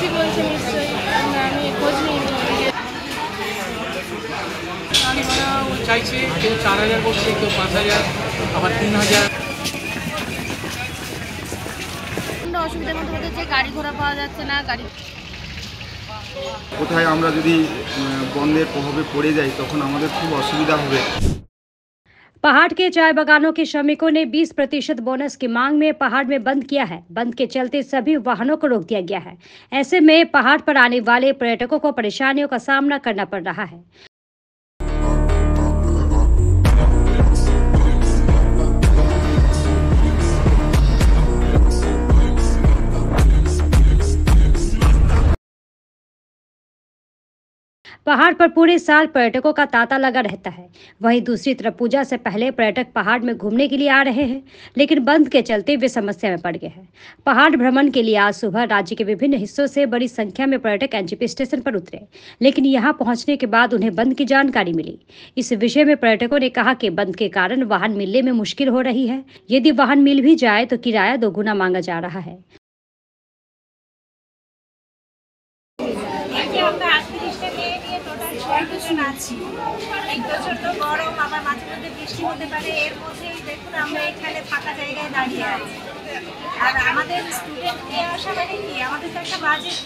বেশি বলছে নিশ্চয়ই, আমি খোঁজ নিইনি। গাড়ি ভাড়া চাইছে, কেউ 4000 বলছে, কেউ 5000, আবার 3000। অসুবিধার মধ্যে হচ্ছে গাড়ি ঘোড়া পাওয়া যাচ্ছে না। কোথায় আমরা যদি বন্ধের প্রভাবে পড়ে যাই তখন আমাদের খুব অসুবিধা হবে। पहाड़ के चाय बागानों के श्रमिकों ने 20% बोनस की मांग में पहाड़ में बंद किया है। बंद के चलते सभी वाहनों को रोक दिया गया है। ऐसे में पहाड़ पर आने वाले पर्यटकों को परेशानियों का सामना करना पड़ रहा है। पहाड़ पर पूरे साल पर्यटकों का तांता लगा रहता है। वहीं दूसरी तरफ पूजा से पहले पर्यटक पहाड़ में घूमने के लिए आ रहे हैं, लेकिन बंद के चलते वे समस्या में पड़ गए हैं। पहाड़ भ्रमण के लिए आज सुबह राज्य के विभिन्न हिस्सों से बड़ी संख्या में पर्यटक एनजेपी स्टेशन पर उतरे, लेकिन यहां पहुंचने के बाद उन्हें बंद की जानकारी मिली। इस विषय में पर्यटकों ने कहा कि बंद के कारण वाहन मिलने में मुश्किल हो रही है। यदि वाहन मिल भी जाए तो किराया 2 गुना मांगा जा रहा है। গরম আবার মাঝে মধ্যে বৃষ্টি হতে পারে, এর মধ্যেই দেখুন আমরা এখানে ফাঁকা জায়গায় দাঁড়িয়ে আছি। আর আমাদের স্টুডেন্ট নিয়ে আসা মানে কি, আমাদের তো একটা বাজেট,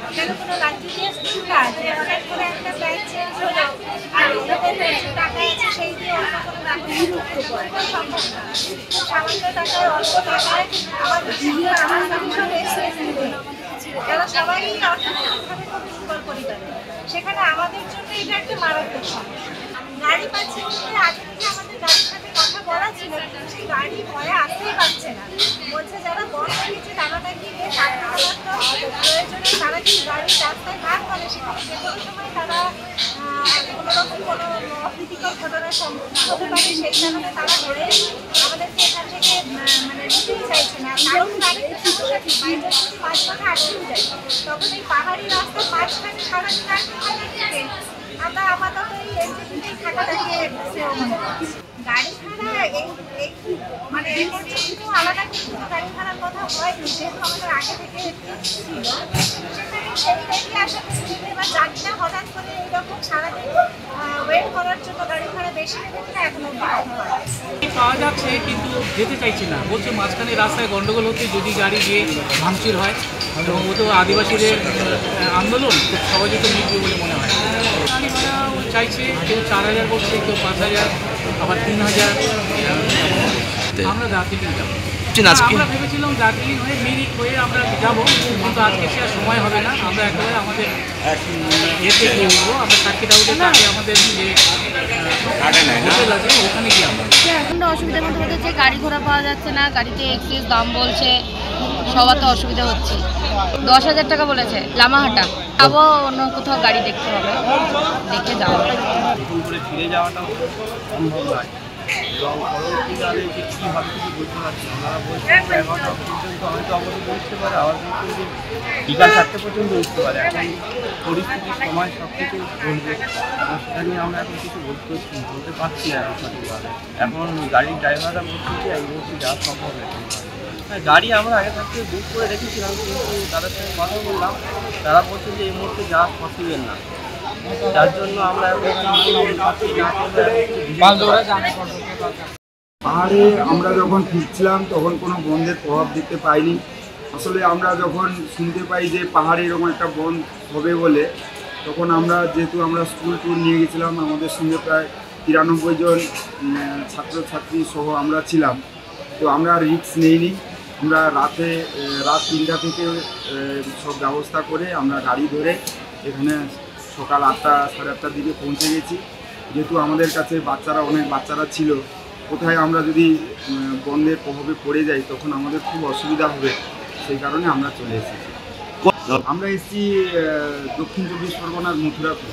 এখানে কোনো লাক্সারিয়াস ট্যুর না যে হঠাৎ করে একটা প্ল্যান চেঞ্জ হলো আর ওদের টাকা আছে সেই দিয়ে অন্য কোনো লাক্সারি সম্ভব না। সামান্য টাকায় অল্প টাকায় আমাদের সব এক্সপেন্সিভ, যারা সবাই অর্থনৈতিকভাবে খুব দুর্বল পরিবারে, সেখানে আমাদের জন্য এটা একটা মারাত্মক সমস্যা। গাড়ি পাচ্ছে বলতে আগে থেকে আমাদের গাড়ির সাথে কথা বলা ছিল, কিন্তু সেই গাড়ি ভয়ে আসতেই পারছে না। বলছে যারা বন্ধ হয়েছে তারা নাকি প্রয়োজনে তারা কি গাড়ি রাস্তায় ভাগ করে, সেখানে যে কোনো সময় তারা কোনোরকম কোনো অপ্রীতিকর ঘটনার সম্মুখীন হতে পারে, সেই কারণে তারা ধরে আমাদেরকে এখান থেকে মানে নিতেই চাইছে না। কারণ গাড়িতে সমস্যা কি, বাইরে যদি 5 ঘন্টা আটকেও যায় তখন এই পাহাড়ি রাস্তার মাঝখানে সারাদিন আটকে থেকে আমরা আপাতত এই এনজেপিতেই থাকাটাকে গাড়ি ভাড়া এই মানে এই পর্যন্ত আলাদা কিন্তু গাড়ি ভাড়ার কথা হয়নি, যেহেতু আমাদের আগে থেকে ছিল। সেখানে সেই রেটে আশা করছি এবার জানি না হঠাৎ করে এইরকম সারাদিন ওয়েট করার জন্য গাড়ি ভাড়া বেশি নেবে কিনা এখনো পাওয়া যাচ্ছে, কিন্তু যেতে চাইছে না। বলছে মাঝখানে রাস্তায় গন্ডগোল হচ্ছে, যদি গাড়ি গিয়ে ভাঙচুর হয়, এবং ও তো আদিবাসীদের আন্দোলন খুব সহজে তো মিটবে বলে মনে হয়। গাড়ি ভাড়া চাইছে, কেউ 4000 বলছে, কেউ 5000, আবার 3000। আমরা দার্জিলিং যাবো। আমরা ভেবেছিলাম দার্জিলিং হয়ে মিরিক হয়ে আমরা যাবো, কিন্তু আজকে সে আর সময় হবে না। আমরা একেবারে আমাদের এতে গিয়ে উঠবো, আমরা সার্কিট আউটে তাকে আমাদের যে হোটেল আছে ওখানে গিয়ে আমরা এখন অসুবিধার মধ্যে হচ্ছে গাড়ি ঘোড়া পাওয়া যাচ্ছে না, গাড়িতে এক্সেস দাম বলছে, সবার তো অসুবিধা হচ্ছে। 10,000 টাকা বলেছে লামাহাটা, যাবো অন্য কোথাও গাড়ি দেখতে হবে, দেখে যাওয়া ফিরে যাওয়াটাও সম্ভব নয়। এবং পরবর্তীকালে যে কী হবে কিছু বুঝতে পারছি। ওনারা বলছেন 11টা পর্যন্ত হয়তো অবরোধ উঠতে পারে, আবার বলছেন যে বিকাল 4টে পর্যন্ত উঠতে পারে। এখন পরিস্থিতির সময় সব কিছু বলবে, সেটা নিয়ে আমরা এখন কিছু বলতে পারছি না সঠিকভাবে। এখন গাড়ির ড্রাইভাররা বলছেন যে এই মুহূর্তে যাওয়া সম্ভব এখন। হ্যাঁ, গাড়ি আমরা আগে থাকতে বুক করে রেখেছিলাম, কিন্তু তাদের সঙ্গে কথা বললাম, তারা বলছে যে এই মুহূর্তে যাওয়া পসিবল না, যার জন্য আমরা পাহাড়ে আমরা যখন ফিরছিলাম তখন কোনো বন্ধের প্রভাব দেখতে পাইনি। আসলে আমরা যখন শুনতে পাই যে পাহাড়ে এরকম একটা বন্ধ হবে বলে, তখন আমরা যেহেতু আমরা স্কুল ট্যুর নিয়ে গেছিলাম, আমাদের সঙ্গে প্রায় 93 জন ছাত্রছাত্রী সহ আমরা ছিলাম, তো আমরা রিস্ক নেইনি। আমরা রাত 3টা থেকে সব ব্যবস্থা করে আমরা গাড়ি ধরে এখানে সকাল 8টা সাড়ে 8টার দিকে পৌঁছে গেছি। যেহেতু আমাদের কাছে অনেক বাচ্চারা ছিল, কোথায় আমরা যদি বন্ধের প্রভাবে পড়ে যাই তখন আমাদের খুব অসুবিধা হবে, সেই কারণে আমরা চলে এসেছি। আমরা এসেছি দক্ষিণ 24 পরগনার মথুরাপুর।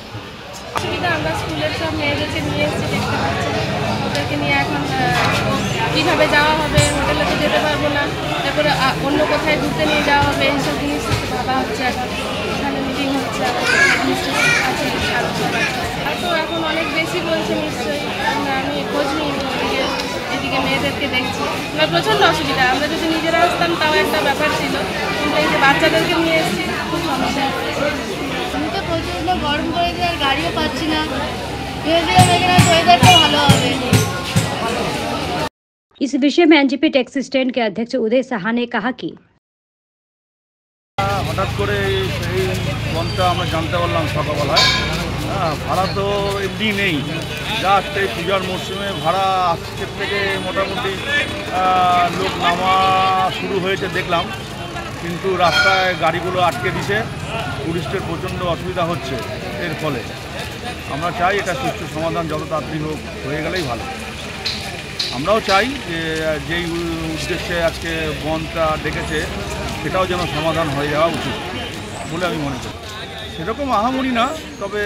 অসুবিধা, আমরা স্কুলের সব মেয়েদেরকে নিয়ে এসেছি, দেখতে পাচ্ছি ওদেরকে নিয়ে এখন কীভাবে যাওয়া হবে, হোটেলে তো যেতে পারবো না, তারপরে অন্য কোথায় ঘুরতে নিয়ে যাওয়া হবে, এইসব জিনিস ভাবা হচ্ছে। এখন এখানে মিটিং হচ্ছে, আছে আর তো এখন অনেক বেশি বলছে নিশ্চয়ই, আমি খোঁজ নিইনি, এদিকে থেকে মেয়েদেরকে দেখছি মানে প্রচণ্ড অসুবিধা। আমরা যদি নিজেরা আসতাম তাও একটা ব্যাপার ছিল, কিন্তু এই যে বাচ্চাদেরকে নিয়ে এসেছি খুব সমস্যা। আমি তো প্রচণ্ড গরম পড়েছে আর গাড়িও পাচ্ছি না, ভেবেছিলাম এখানে ওয়েদারটাও ভালো হবে। इस विषय में एनजीपी टैक्सी स्टैंड के अध्यक्ष उदय साहा ने कहा कि হঠাৎ করে এই বনটা আমরা জানতে পারলাম সকালবেলায়। ভাড়া তো এমনি নেই, জাস্ট এই পূজার মরশুমে ভাড়া আজকের থেকে মোটামুটি লোক নামা শুরু হয়েছে দেখলাম, কিন্তু রাস্তায় গাড়িগুলো আটকে দিছে, টুরিস্টের প্রচণ্ড অসুবিধা হচ্ছে। এর ফলে আমরা চাই এটা সুষ্ঠু সমাধান যত তাড়াতাড়ি হোক হয়ে গেলেই ভালো। আমরাও চাই যে যেই উদ্দেশ্যে আজকে বনটা ডেকেছে সেটাও যেন সমাধান হয়ে যাওয়া উচিত বলে আমি মনে করি। সেরকম আহামরি না, তবে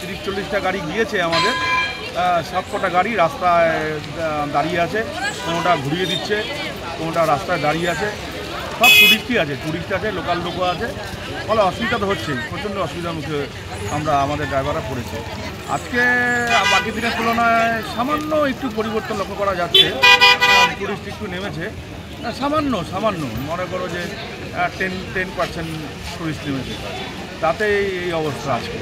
30-40টা গাড়ি গিয়েছে আমাদের, সব কটা গাড়ি রাস্তায় দাঁড়িয়ে আছে, কোনোটা ঘুরিয়ে দিচ্ছে, কোনোটা রাস্তায় দাঁড়িয়ে আছে। সব টুরিস্টই আছে, টুরিস্ট আছে, লোকাল লোকও আছে, ফলে অসুবিধা তো হচ্ছেই, প্রচণ্ড অসুবিধার মুখে আমরা আমাদের ড্রাইভাররা পড়েছি। আজকে বাকি দিনের তুলনায় সামান্য একটু পরিবর্তন লক্ষ্য করা যাচ্ছে, টুরিস্ট একটু নেমেছে, সামান্য মনে করো যে 10% টুরিস্ট নেমেছে, তাতেই এই অবস্থা আজকে।